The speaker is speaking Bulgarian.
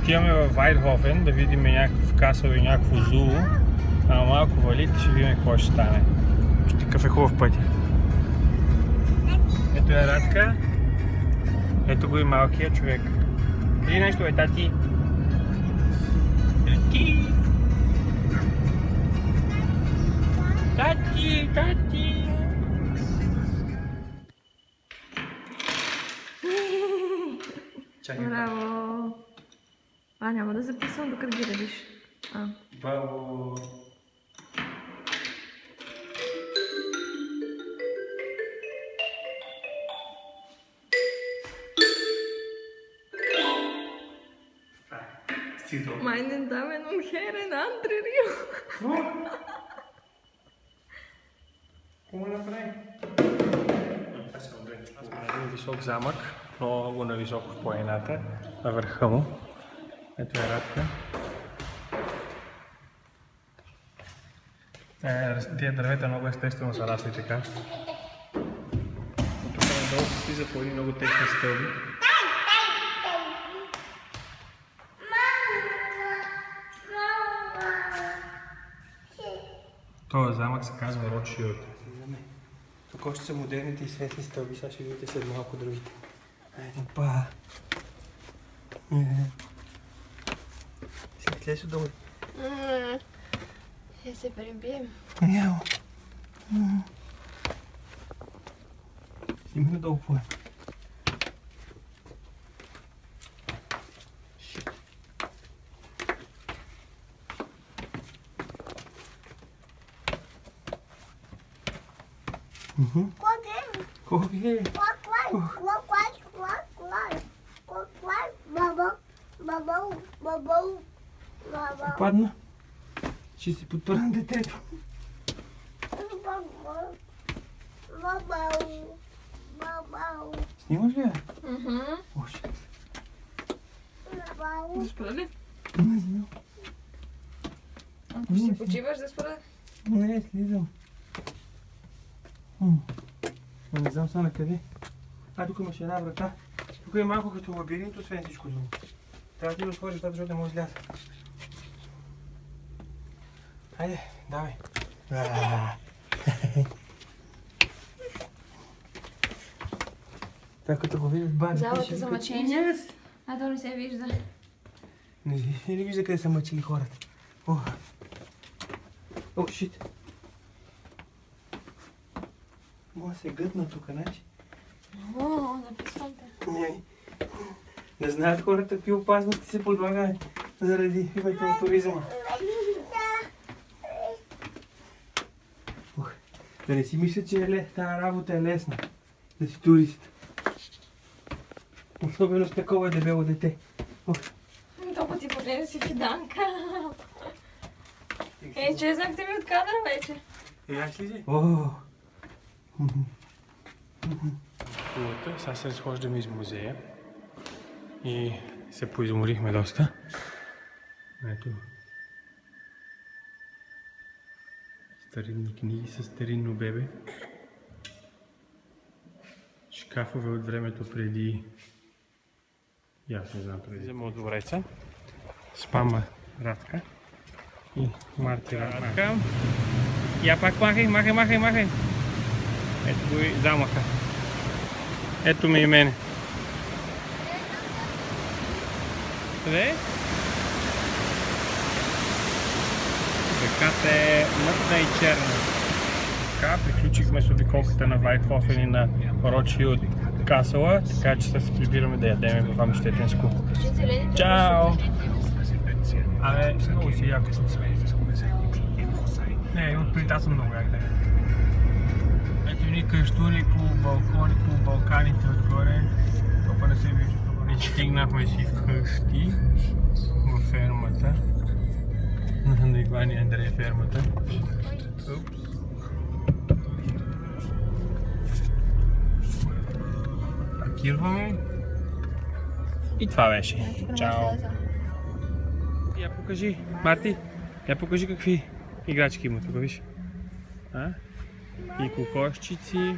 Отиваме в Вайтхофен да видим някакъв касъл и някакво зуу. А малко валит и ще видим какво ще стане. Ще какъв е хубав пътя. Ето е Радка. Ето го и малкият човек. Или нещо е тати. Тати! Тати! Тати! Чакай. Браво! Няма да записвам докато ги редиш. Браво! Meinen Damen und Herren, Andre Rio! Какво направи? Аз сме на един висок замък, много нависоко в планината, на върха му. Ето е Радка. Тия дървета много естествено са расли така. Тук надолу се слиза по едни много тесни стълби. Този замък се казва Ротшилд. Тук още са модерните и светли стълби, сега ще видите след малко другите. Опа! След ли си долу? Ще се прибием. Няма. Снимай надолу по. Коге? Падна. Ще си подпърна детето. Снимаш ли я? Още. Да спра ли? Не знам. Ако си почиваш да спра? Не, слизам. Не знам са на къде. Тук имаше една врата. Тук е малко като лабиринт, освен всичко друго. Трябва да ти го сложиш, защото не може изляза. Хайде, давай. Така като го видят бани. Залата за мъчение. То не се вижда. Не ли вижда къде са мъчили хората? О, шит. Мога се гътна тук, значи. Записвам те. Не знаят хората какви опасности се подлагат заради туризма. Да не си мисля, че тази работа е лесна. Да си турист. Особено с такова дебело дете. Толкова ти погледа си фиданка. Че знак ми от кадър вече. Аз ли си? Сега се разхождаме из музея и се поизморихме доста. Ето. Старинни книги с старинно бебе. Шкафове от времето преди... Аз не знам преди. Взема от двореца. Спама Радка. И Марти Радка. Я пак махай. Ето го и замъка. Ето ме и мене. Къде? Реката е мътна и черна. Така, приключихме с обиколката на Вайтхофен и на Ротшилд касъла, така че се прибираме да ядеме в Амщетинско. Чао! Много си яко. Не, отпред аз съм много як да е. Ето ни къщури по балкони, по балканите отгоре. Топа не се вижда. И стигнахме си вкъщи, във фермата. На Иван и Андрей фермата. Паркирваме. И това беше. Чао! Я покажи, Марти, покажи какви играчки има тук, виж. И кокошчици.